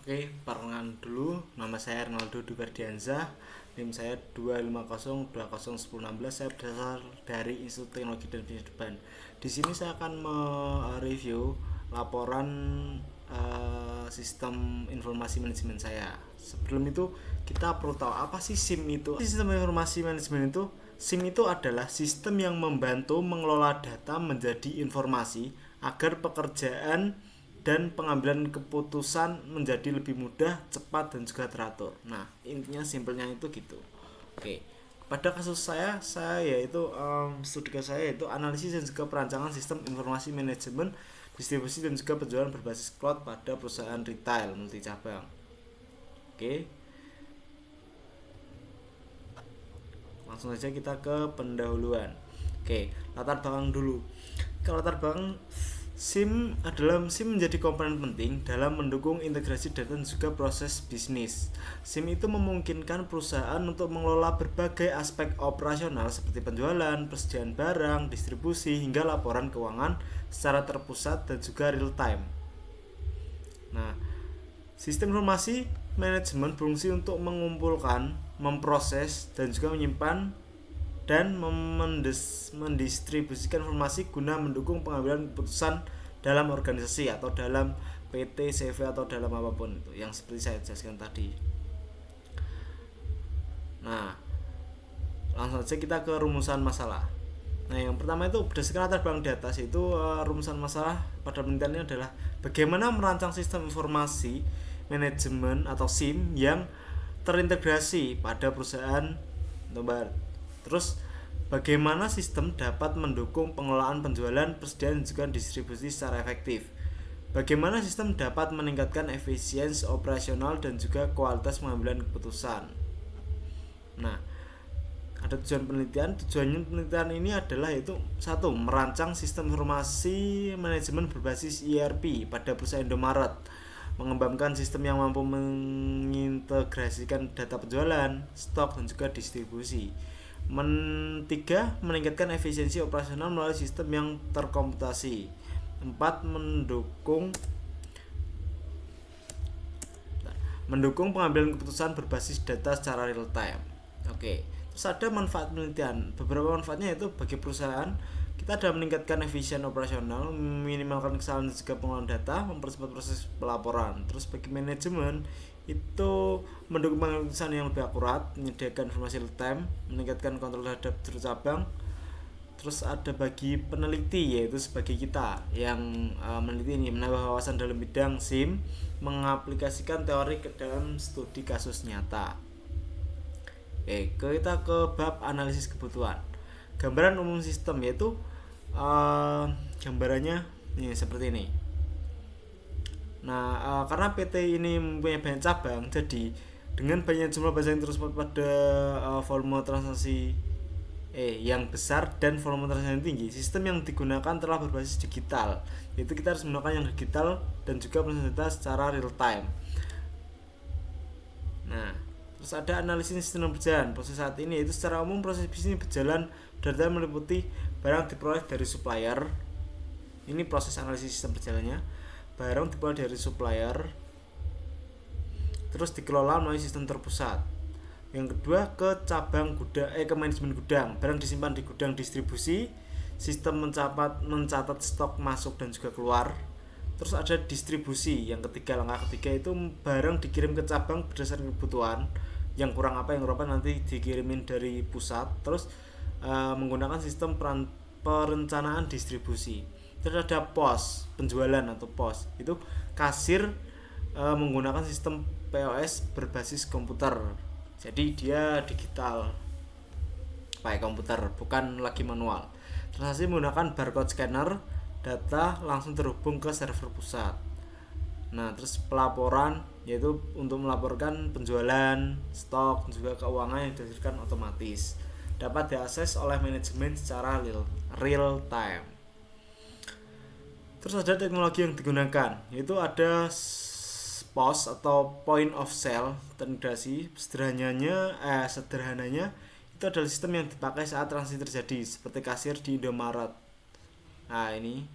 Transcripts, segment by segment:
Oke, perkenalkan dulu, nama saya Ronaldo Dugardianza, NIM saya 250201016. Saya berasal dari Institut Teknologi dan Pendidikan. Di sini saya akan mereview laporan sistem informasi manajemen saya. Sebelum itu, kita perlu tahu apa sih SIM itu. Sistem informasi manajemen itu, SIM itu adalah sistem yang membantu mengelola data menjadi informasi agar pekerjaan dan pengambilan keputusan menjadi lebih mudah, cepat, dan juga teratur. Nah, intinya simpelnya itu gitu. Oke, pada kasus saya yaitu studi saya yaitu analisis dan juga perancangan sistem informasi manajemen, distribusi dan juga penjualan berbasis cloud pada perusahaan retail multi cabang. Oke, langsung saja kita ke pendahuluan. Oke, latar belakang dulu. Kalau latar belakang, SIM menjadi komponen penting dalam mendukung integrasi data dan juga proses bisnis. SIM itu memungkinkan perusahaan untuk mengelola berbagai aspek operasional seperti penjualan, persediaan barang, distribusi, hingga laporan keuangan secara terpusat dan juga real time. Nah, sistem informasi manajemen berfungsi untuk mengumpulkan, memproses, dan juga menyimpan dan mendistribusikan informasi guna mendukung pengambilan keputusan dalam organisasi atau dalam PT, CV atau dalam apapun itu yang seperti saya jelaskan tadi. Nah, langsung saja kita ke rumusan masalah. Nah, yang pertama itu berdasarkan latar belakang di atas itu rumusan masalah pada penelitian ini adalah bagaimana merancang sistem informasi manajemen atau SIM yang terintegrasi pada perusahaan nomor. Terus bagaimana sistem dapat mendukung pengelolaan penjualan, persediaan dan juga distribusi secara efektif. Bagaimana sistem dapat meningkatkan efisiensi operasional dan juga kualitas pengambilan keputusan. Nah, ada tujuan penelitian. Tujuan penelitian ini adalah yaitu satu, merancang sistem informasi manajemen berbasis ERP pada perusahaan Indomaret, mengembangkan sistem yang mampu mengintegrasikan data penjualan, stok dan juga distribusi. Tiga, meningkatkan efisiensi operasional melalui sistem yang terkomputasi. Empat, mendukung pengambilan keputusan berbasis data secara real time. Oke, terus ada manfaat penelitian. Beberapa manfaatnya yaitu bagi perusahaan, kita dalam meningkatkan efisien operasional, meminimalkan kesalahan dan juga pengolahan data, mempercepat proses pelaporan. Terus bagi manajemen itu mendukung pengambilan yang lebih akurat, menyediakan informasi real time, meningkatkan kontrol terhadap seluruh cabang. Terus ada bagi peneliti yaitu sebagai kita yang meneliti ini, menambah wawasan dalam bidang SIM, mengaplikasikan teori ke dalam studi kasus nyata. Oke, kita ke bab analisis kebutuhan. Gambaran umum sistem yaitu gambarannya ini seperti ini. Nah, karena PT ini mempunyai banyak cabang, jadi dengan banyak jumlah bahasa yang terus pada volume transaksi yang besar dan volume transaksi yang tinggi, sistem yang digunakan telah berbasis digital. Yaitu kita harus menggunakan yang digital dan juga proses data secara real time. Nah, terus ada analisis sistem berjalan. Proses saat ini yaitu secara umum proses bisnis berjalan berdasarkan meliputi barang diperoleh dari supplier. Ini proses analisis sistem berjalannya. Barang diperoleh dari supplier, terus dikelola melalui sistem terpusat. Yang kedua ke cabang gudang, ke manajemen gudang. Barang disimpan di gudang distribusi, sistem mencatat stok masuk dan juga keluar. Terus ada distribusi. Yang ketiga, langkah ketiga itu barang dikirim ke cabang berdasarkan kebutuhan. Yang kurang apa, yang kurang apa nanti dikirimin dari pusat. Terus menggunakan sistem perencanaan distribusi. Terus ada pos penjualan atau pos, itu kasir menggunakan sistem POS berbasis komputer, jadi dia digital pakai komputer, bukan lagi manual. Transaksi menggunakan barcode scanner, data langsung terhubung ke server pusat. Nah, terus pelaporan yaitu untuk melaporkan penjualan, stok, dan juga keuangan yang dihasilkan otomatis, dapat diakses oleh manajemen secara real time. Terus ada teknologi yang digunakan, yaitu ada POS atau point of sale terintegrasi. Sederhananya itu adalah sistem yang dipakai saat transaksi terjadi, seperti kasir di Indomaret. Nah, ini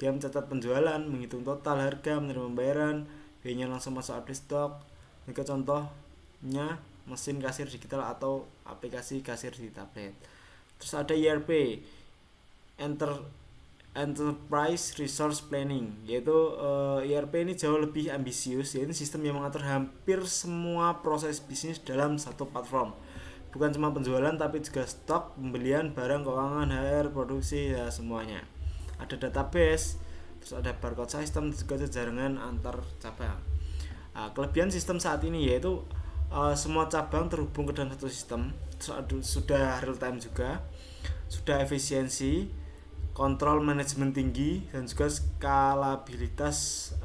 dia mencatat penjualan, menghitung total harga, menerima pembayaran, B-nya langsung masuk update stok. Ini contohnya mesin kasir digital atau aplikasi kasir di tablet. Terus ada ERP, Enterprise Resource Planning, yaitu ERP ini jauh lebih ambisius, yaitu sistem yang mengatur hampir semua proses bisnis dalam satu platform. Bukan cuma penjualan tapi juga stok, pembelian, barang, keuangan, HR, produksi, ya semuanya. Ada database, terus ada barcode system, juga jaringan antar cabang. Kelebihan sistem saat ini yaitu semua cabang terhubung ke dalam satu sistem, sudah real time juga, sudah efisiensi, kontrol manajemen tinggi, dan juga skalabilitas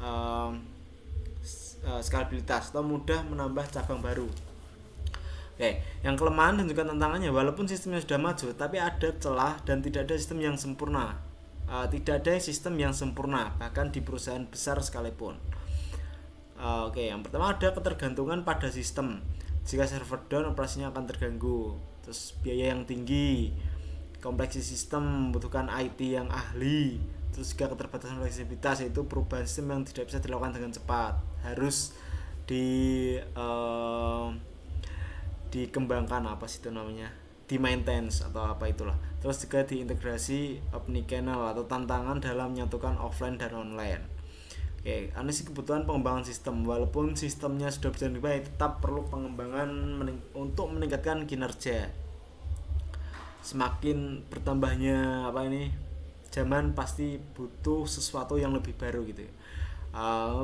atau mudah menambah cabang baru. Oke, yang kelemahan dan juga tantangannya, walaupun sistemnya sudah maju, tapi ada celah dan tidak ada sistem yang sempurna. Tidak ada sistem yang sempurna, bahkan di perusahaan besar sekalipun. Oke, yang pertama ada ketergantungan pada sistem. Jika server down, operasinya akan terganggu. Terus biaya yang tinggi, kompleksitas sistem membutuhkan IT yang ahli. Terus juga keterbatasan fleksibilitas, yaitu perubahan sistem yang tidak bisa dilakukan dengan cepat, harus dikembangkan, di maintenance atau apa itulah. Terus juga diintegrasi omnichannel atau tantangan dalam menyatukan offline dan online. Oke, analisis kebutuhan pengembangan sistem. Walaupun sistemnya sudah berjalan baik, tetap perlu pengembangan untuk meningkatkan kinerja. Semakin bertambahnya zaman, pasti butuh sesuatu yang lebih baru gitu.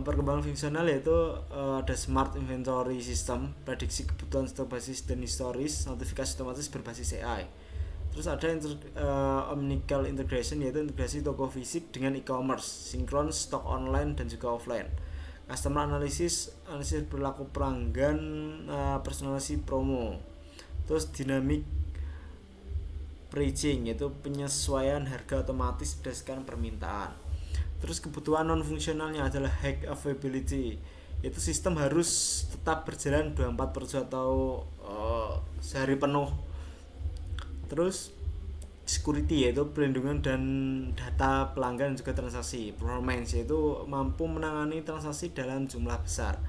Perkembangan fungsional yaitu ada smart inventory system, prediksi kebutuhan stok basis dan historis, notifikasi otomatis berbasis AI. Terus ada omnichannel integration, yaitu integrasi toko fisik dengan e-commerce, sinkron stok online dan juga offline. Customer analisis perilaku pelanggan, personalisasi promo. Terus dynamic pricing, yaitu penyesuaian harga otomatis berdasarkan permintaan. Terus kebutuhan non fungsionalnya adalah high availability, yaitu sistem harus tetap berjalan 24/7 atau sehari penuh. Terus security, yaitu perlindungan dan data pelanggan dan juga transaksi. Performance, yaitu mampu menangani transaksi dalam jumlah besar,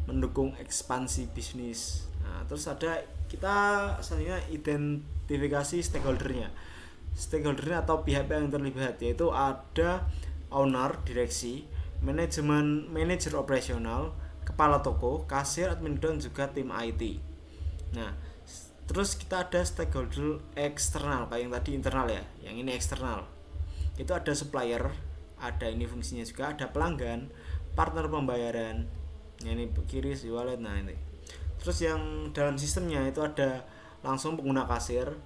mendukung ekspansi bisnis. Terus ada kita selanjutnya identifikasi stakeholdernya atau pihak yang terlibat, yaitu ada owner, direksi, manajer operasional, kepala toko, kasir, admin, dan juga tim IT. Nah, terus kita ada stakeholder eksternal, kayak yang tadi internal ya, yang ini eksternal. Itu ada supplier, ada ini fungsinya juga, ada pelanggan, partner pembayaran. Ini kiri si wallet. Nah ini. Terus yang dalam sistemnya itu ada langsung pengguna kasir,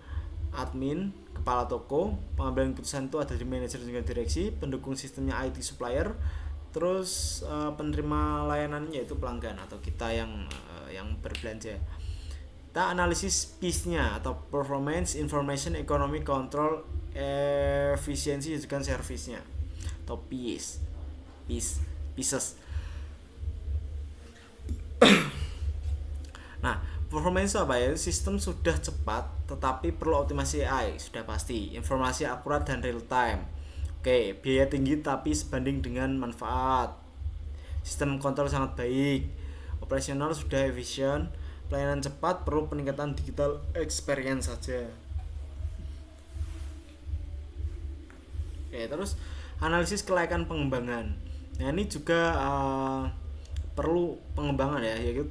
admin, kepala toko, pengambilan keputusan itu ada di manajer juga direksi, pendukung sistemnya IT supplier, terus penerima layanannya yaitu pelanggan atau kita yang berbelanja. Kita analisis PIS-nya atau performance, information, economy, control, efisiensi dan juga service-nya atau pieces. Nah, performance itu apa ya? Sistem sudah cepat tetapi perlu optimasi AI, sudah pasti. Informasi akurat dan real time. Oke, biaya tinggi tapi sebanding dengan manfaat. Sistem kontrol sangat baik. Operasional sudah efisien. Pelayanan cepat, perlu peningkatan digital experience saja. Oke, terus analisis kelayakan pengembangan. Nah, ini juga perlu pengembangan ya, yaitu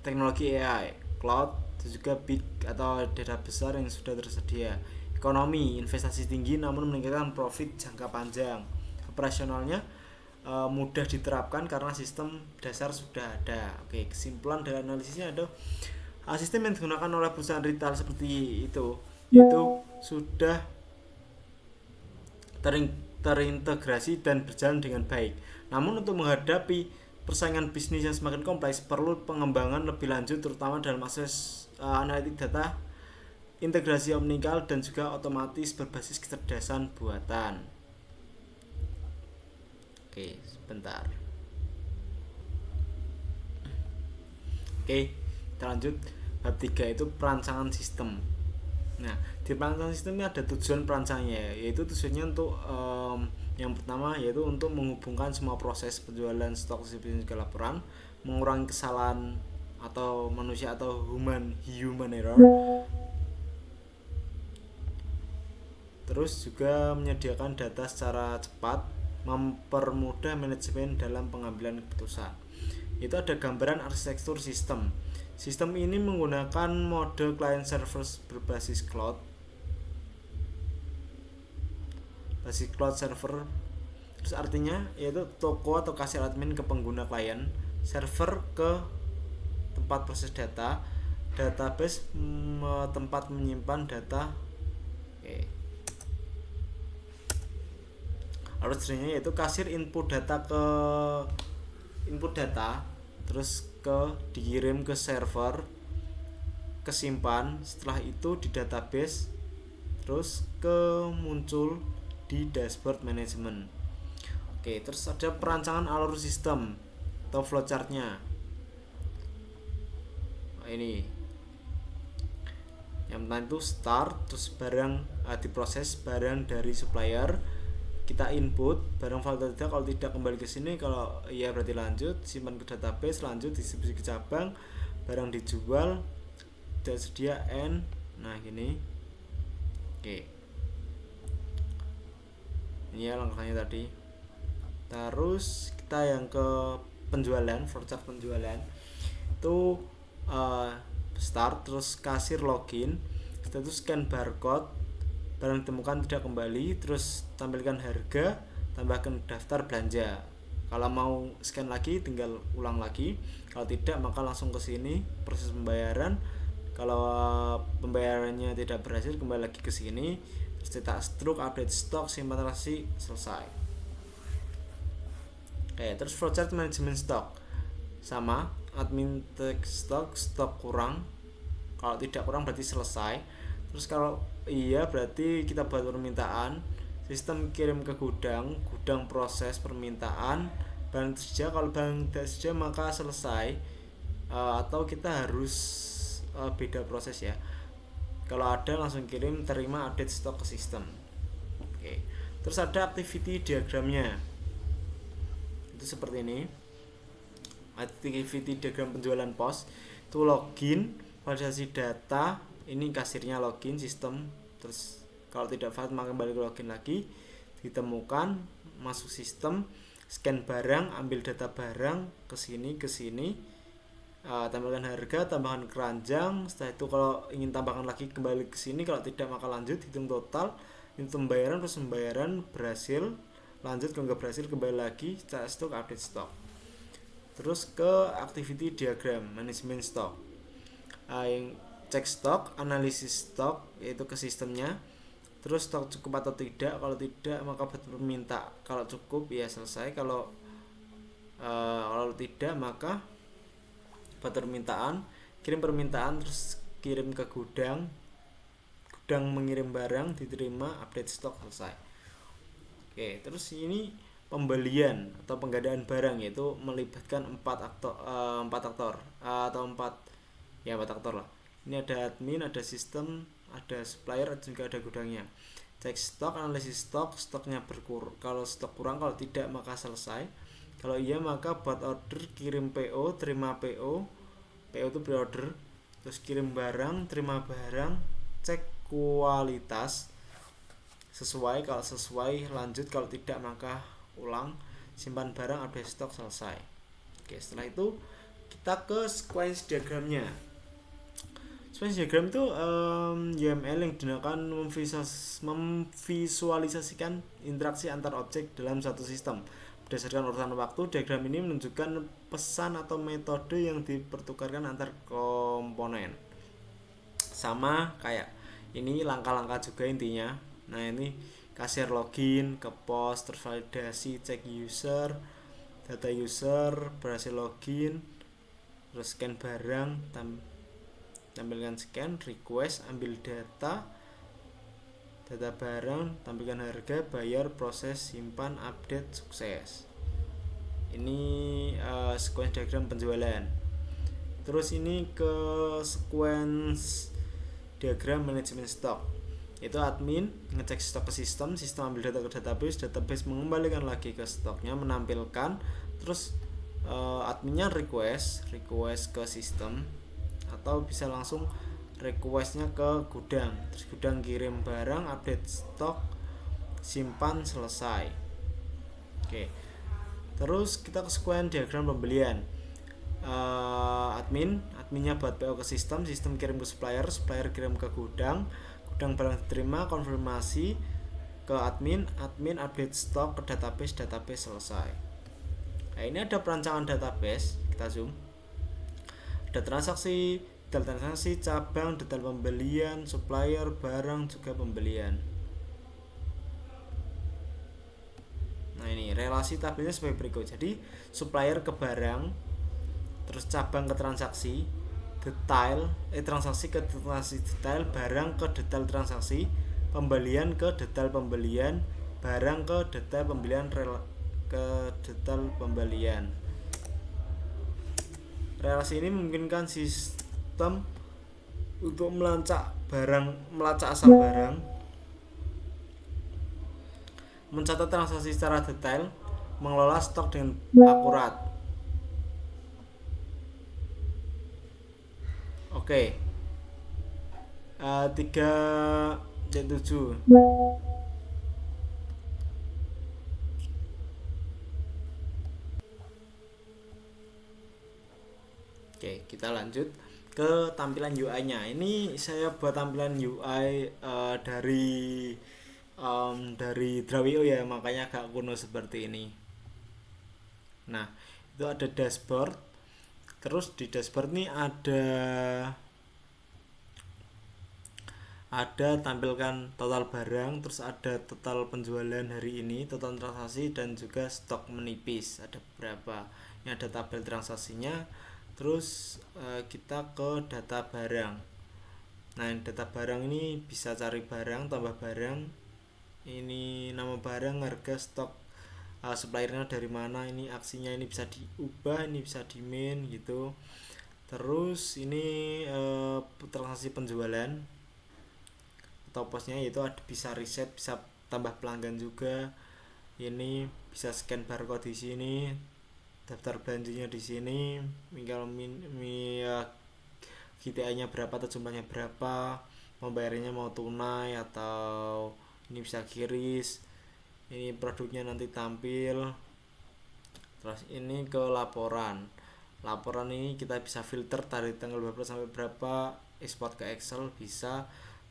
teknologi AI, cloud, dan juga big atau data besar yang sudah tersedia. Ekonomi, investasi tinggi namun meningkatkan profit jangka panjang. Operasionalnya mudah diterapkan karena sistem dasar sudah ada. Oke, kesimpulan dari analisisnya ada sistem yang digunakan oleh perusahaan retail seperti itu sudah terintegrasi dan berjalan dengan baik. Namun untuk menghadapi persaingan bisnis yang semakin kompleks, perlu pengembangan lebih lanjut terutama dalam akses analitik data, integrasi omnichannel, dan juga otomatis berbasis kecerdasan buatan. Oke, sebentar. Oke, kita lanjut. Bab 3 itu perancangan sistem. Nah, di perancang sistem ini ada tujuan perancangnya, yaitu tujuannya untuk yang pertama yaitu untuk menghubungkan semua proses penjualan stok distribusi ke laporan, mengurangi kesalahan atau manusia atau human error. Terus juga menyediakan data secara cepat, mempermudah manajemen dalam pengambilan keputusan. Itu ada gambaran arsitektur sistem. Sistem ini menggunakan mode client server berbasis cloud. Basis cloud server. Terus artinya yaitu toko atau kasir admin ke pengguna klien, server ke tempat proses data, database tempat menyimpan data. Oke. Artinya yaitu kasir input data terus dikirim ke server, kesimpan, setelah itu di database, terus muncul di dashboard manajemen. Oke, terus ada perancangan alur sistem atau flowchartnya. Ini yang pertama itu start, terus barang diproses barang dari supplier, kita input barang valid tidak, kalau tidak kembali ke sini, kalau iya berarti lanjut, simpan ke database, lanjut distribusi ke cabang, barang dijual, tidak sedia end. Nah gini. Oke, ini ya langkahnya tadi. Terus kita yang ke penjualan, flowchart penjualan itu start, terus kasir login, kita itu scan barcode, barang ditemukan tidak kembali, terus tampilkan harga, tambahkan daftar belanja. Kalau mau scan lagi tinggal ulang lagi, kalau tidak maka langsung ke sini proses pembayaran. Kalau pembayarannya tidak berhasil kembali lagi ke sini, terus cetak struk, update stok, simpan transaksi, selesai. Oke, terus flowchart manajemen stok sama admin stok kurang, kalau tidak kurang berarti selesai. Terus kalau iya berarti kita buat permintaan, sistem kirim ke gudang proses permintaan, barang tersedia, kalau barang tidak tersedia maka selesai, atau kita harus beda proses ya. Kalau ada langsung kirim, terima, update stok ke sistem. Oke. Terus ada activity diagramnya, itu seperti ini. Activity diagram penjualan pos itu login, validasi data, ini kasirnya login sistem, terus kalau tidak valid maka kembali ke login lagi, ditemukan, masuk sistem, scan barang, ambil data barang, ke sini, tambahkan harga, tambahkan keranjang. Setelah itu kalau ingin tambahkan lagi kembali ke sini, kalau tidak maka lanjut, hitung total, hitung pembayaran, terus pembayaran berhasil, lanjut, kalau nggak berhasil kembali lagi, cetak stok, update stok. Terus ke activity diagram manajemen stok, yang cek stok, analisis stok, yaitu ke sistemnya, terus stok cukup atau tidak, kalau tidak maka berminta, kalau cukup ya selesai, kalau tidak maka buat permintaan, kirim permintaan, terus kirim ke gudang mengirim barang, diterima, update stok, selesai. Oke, terus ini pembelian atau pengadaan barang, yaitu melibatkan 4 aktor atau 4 aktor lah. Ini ada admin, ada sistem, ada supplier, juga ada gudangnya. Cek stok, analisis stok, stoknya berkurang, kalau stok kurang, kalau tidak maka selesai, kalau iya maka buat order, kirim PO, terima PO itu pre-order, terus kirim barang, terima barang, cek kualitas sesuai, kalau sesuai lanjut, kalau tidak maka ulang, simpan barang, update stok, selesai. Oke, setelah itu kita ke sequence diagramnya. Sequence diagram itu UML yang digunakan memvisualisasikan interaksi antar objek dalam satu sistem berdasarkan urutan waktu. Diagram ini menunjukkan pesan atau metode yang dipertukarkan antar komponen. Sama kayak ini langkah-langkah juga intinya. Nah ini kasir login ke pos, terus validasi, cek user, data user, berhasil login, terus scan barang, tampilkan scan, request, ambil data barang, tampilkan harga, bayar, proses, simpan, update, sukses. Ini sequence diagram penjualan. Terus ini ke sequence diagram manajemen stok. Itu admin ngecek stok ke sistem ambil data ke database mengembalikan lagi ke stoknya, menampilkan, terus adminnya request ke sistem, atau bisa langsung requestnya ke gudang, terus gudang kirim barang, update stok, simpan, selesai. Oke, terus kita ke sequence diagram pembelian. Adminnya buat PO ke sistem kirim ke supplier kirim ke gudang barang diterima, konfirmasi ke admin update stok ke database selesai. Nah, ini ada perancangan database, kita zoom. Ada detail transaksi, cabang, detail pembelian, supplier, barang, juga pembelian. Nah, ini relasi tabelnya sebagai berikut. Jadi supplier ke barang, terus cabang ke transaksi, transaksi ke transaksi detail, barang ke detail transaksi, pembelian ke detail pembelian, barang ke detail pembelian, ke detail pembelian. Relasi ini memungkinkan sistem untuk melacak asal barang, mencatat transaksi secara detail, mengelola stok dengan akurat. Oke. 3.7. Oke, kita lanjut ke tampilan UI-nya. Ini saya buat tampilan UI dari Drawio ya, makanya agak kuno seperti ini. Nah, itu ada dashboard. Terus di dashboard ini ada tampilkan total barang, terus ada total penjualan hari ini, total transaksi, dan juga stok menipis ada berapa. Ini ada tabel transaksinya. Terus kita ke data barang. Nah, data barang ini bisa cari barang, tambah barang, ini nama barang, harga, stok, suppliernya dari mana, ini aksinya, ini bisa diubah, ini bisa di main gitu. Terus ini transaksi penjualan atau posnya, yaitu bisa reset, bisa tambah pelanggan juga. Ini bisa scan barcode di sini, daftar belanjanya di sini, tinggal GTI-nya berapa atau jumlahnya berapa, membayarnya mau tunai atau ini bisa kiris. Ini produknya nanti tampil. Terus ini ke laporan ini kita bisa filter dari tanggal berapa sampai berapa, export ke Excel bisa.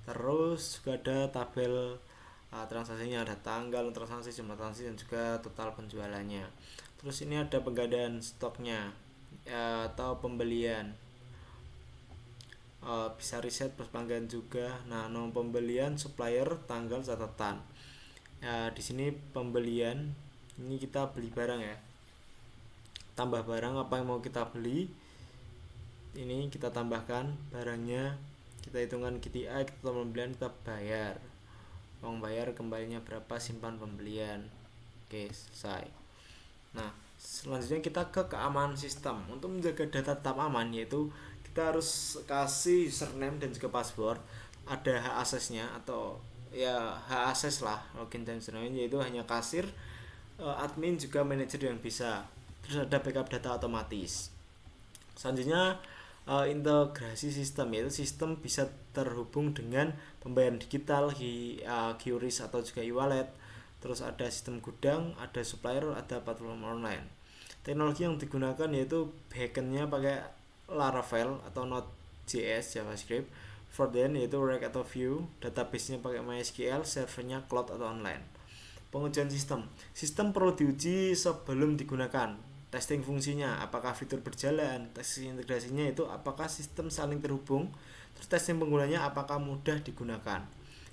Terus juga ada tabel transaksinya, ada tanggal transaksi, jumlah transaksi, dan juga total penjualannya. Terus ini ada penggandaan stoknya atau pembelian, bisa riset plus pelanggan juga. Nah, nomor pembelian, supplier, tanggal, catatan. Di sini pembelian, ini kita beli barang ya, tambah barang apa yang mau kita beli, ini kita tambahkan barangnya, kita hitungkan KTI, kita pembelian, kita bayar, uang bayar, kembalinya berapa, simpan pembelian. Oke, selesai. Nah, selanjutnya kita ke keamanan sistem. Untuk menjaga data tetap aman, yaitu kita harus kasih username dan juga password, ada hak aksesnya, atau ya hak akses lah, login dan username, yaitu hanya kasir, admin, juga manajer yang bisa. Terus ada backup data otomatis. Selanjutnya integrasi sistem, yaitu sistem bisa terhubung dengan pembayaran digital, QRIS atau juga e-wallet. Terus ada sistem gudang, ada supplier, ada platform online. Teknologi yang digunakan yaitu backendnya pakai Laravel atau Node.js, JavaScript. Frontend yaitu React atau Vue. Database-nya pakai MySQL, servernya cloud atau online. Pengujian sistem perlu diuji sebelum digunakan. Testing fungsinya, apakah fitur berjalan. Testing integrasinya itu apakah sistem saling terhubung. Terus testing penggunanya apakah mudah digunakan.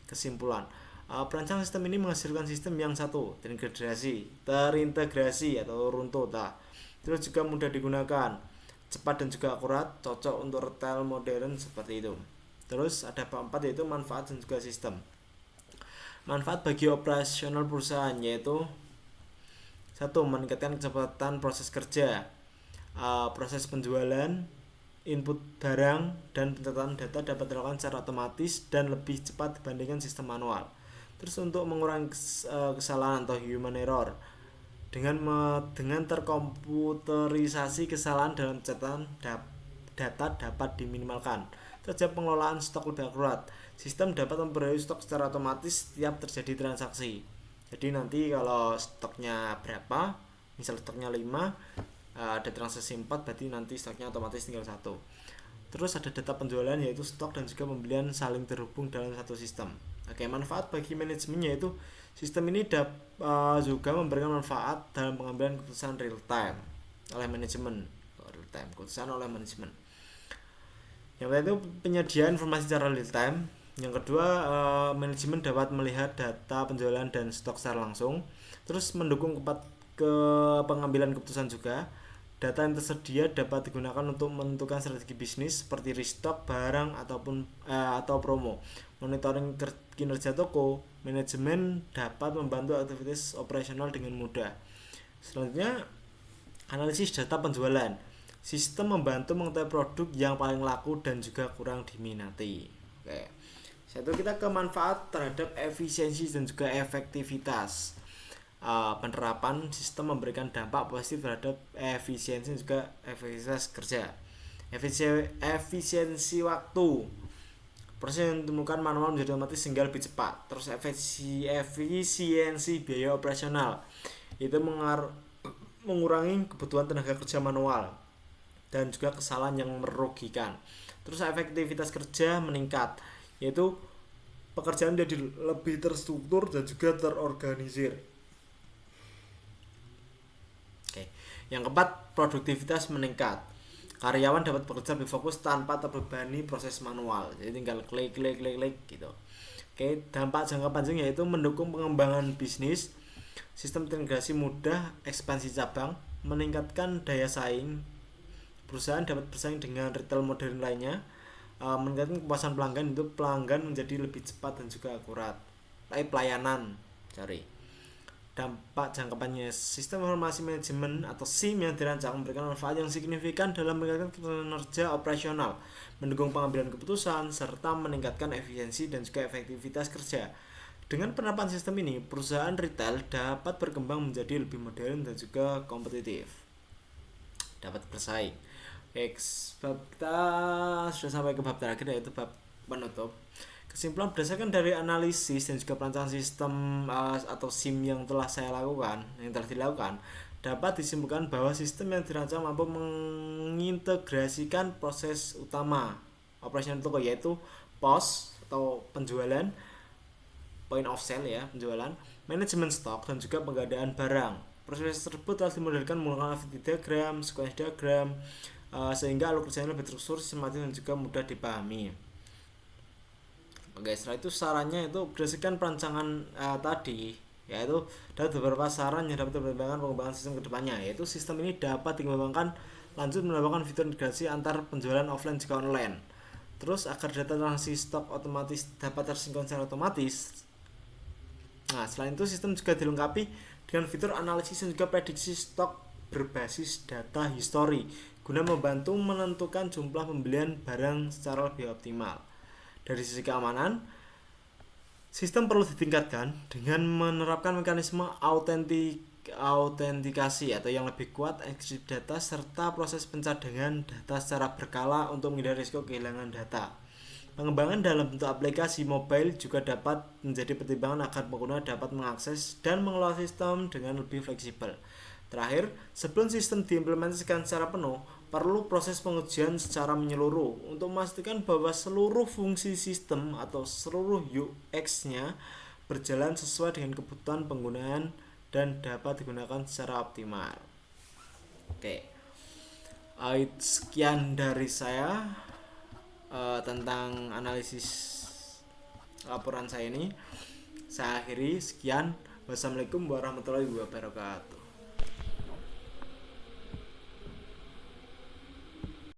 Kesimpulan, perancangan sistem ini menghasilkan sistem yang satu, terintegrasi atau runtut. Terus juga mudah digunakan, cepat dan juga akurat, cocok untuk retail modern seperti itu. Terus ada keempat, yaitu manfaat dan juga sistem. Manfaat bagi operasional perusahaan, yaitu satu, meningkatkan kecepatan proses kerja, proses penjualan, input barang dan pencatatan data dapat dilakukan secara otomatis dan lebih cepat dibandingkan sistem manual. Terus untuk mengurangi kesalahan atau human error dengan terkomputerisasi kesalahan dalam pencatatan data dapat diminimalkan. Terjadi pengelolaan stok lebih akurat. Sistem dapat memperoleh stok secara otomatis setiap terjadi transaksi. Jadi nanti kalau stoknya berapa, misal stoknya 5, ada transaksi 4, berarti nanti stoknya otomatis tinggal 1. Terus ada data penjualan yaitu stok dan juga pembelian saling terhubung dalam satu sistem. Oke, manfaat bagi manajemen yaitu sistem ini juga memberikan manfaat dalam pengambilan keputusan real time oleh manajemen. Yang pertama itu penyediaan informasi secara real time. Yang kedua, manajemen dapat melihat data penjualan dan stok secara langsung. Terus mendukung ke pengambilan keputusan juga. Data yang tersedia dapat digunakan untuk menentukan strategi bisnis seperti restock barang atau promo. Monitoring kinerja toko, manajemen dapat membantu aktivitas operasional dengan mudah. Selanjutnya, analisis data penjualan. Sistem membantu mengetahui produk yang paling laku dan juga kurang diminati. Oke. Satu, kita ke manfaat terhadap efisiensi dan juga efektivitas. Penerapan sistem memberikan dampak positif terhadap efisiensi dan juga efektivitas kerja. Efisiensi waktu. Proses yang ditemukan manual menjadi otomatis sehingga lebih cepat. Terus efisiensi biaya operasional. Itu mengurangi kebutuhan tenaga kerja manual dan juga kesalahan yang merugikan. Terus efektivitas kerja meningkat, yaitu pekerjaan jadi lebih terstruktur dan juga terorganisir. Oke. Yang keempat, produktivitas meningkat. Karyawan dapat bekerja lebih fokus tanpa terbebani proses manual. Jadi tinggal klik gitu. Oke, dampak jangka panjang yaitu mendukung pengembangan bisnis, sistem integrasi mudah, ekspansi cabang, meningkatkan daya saing. Perusahaan dapat bersaing dengan retail modern lainnya, meningkatkan kepuasan pelanggan, itu pelanggan menjadi lebih cepat dan juga akurat. Pelayanan, dampak jangka panjang, sistem informasi manajemen atau SIM yang dirancang memberikan manfaat yang signifikan dalam meningkatkan kinerja operasional, mendukung pengambilan keputusan, serta meningkatkan efisiensi dan juga efektivitas kerja. Dengan penerapan sistem ini, perusahaan retail dapat berkembang menjadi lebih modern dan juga kompetitif, dapat bersaing. Kita sudah sampai ke bab terakhir, yaitu bab penutup. Kesimpulan berdasarkan dari analisis dan juga perancangan sistem atau SIM yang telah dilakukan, dapat disimpulkan bahwa sistem yang dirancang mampu mengintegrasikan proses utama operasional toko, yaitu POS atau penjualan, point of sale ya, penjualan, manajemen stok dan juga pengadaan barang. Proses tersebut telah dimodelkan menggunakan diagram, sequence diagram, sehingga alur kerjanya lebih terstruktur, sistematis dan juga mudah dipahami. Oke, setelah itu sarannya itu berdasarkan perancangan tadi, yaitu ada beberapa saran yang dapat dipertimbangkan pengembangan sistem kedepannya, yaitu sistem ini dapat dikembangkan lanjut menambahkan fitur integrasi antar penjualan offline juga online. Terus agar data transaksi stok otomatis dapat tersinkron secara otomatis. Nah, selain itu sistem juga dilengkapi dengan fitur analisis dan juga prediksi stok berbasis data histori guna membantu menentukan jumlah pembelian barang secara lebih optimal. Dari sisi keamanan, sistem perlu ditingkatkan dengan menerapkan mekanisme autentikasi atau yang lebih kuat, enkripsi data, serta proses pencadangan data secara berkala untuk menghindari risiko kehilangan data. Pengembangan dalam bentuk aplikasi mobile juga dapat menjadi pertimbangan agar pengguna dapat mengakses dan mengelola sistem dengan lebih fleksibel. Terakhir, sebelum sistem diimplementasikan secara penuh, perlu proses pengujian secara menyeluruh untuk memastikan bahwa seluruh fungsi sistem atau seluruh UX-nya berjalan sesuai dengan kebutuhan penggunaan dan dapat digunakan secara optimal. Oke, sekian dari saya tentang analisis laporan saya ini. Saya akhiri, sekian. Wassalamualaikum warahmatullahi wabarakatuh.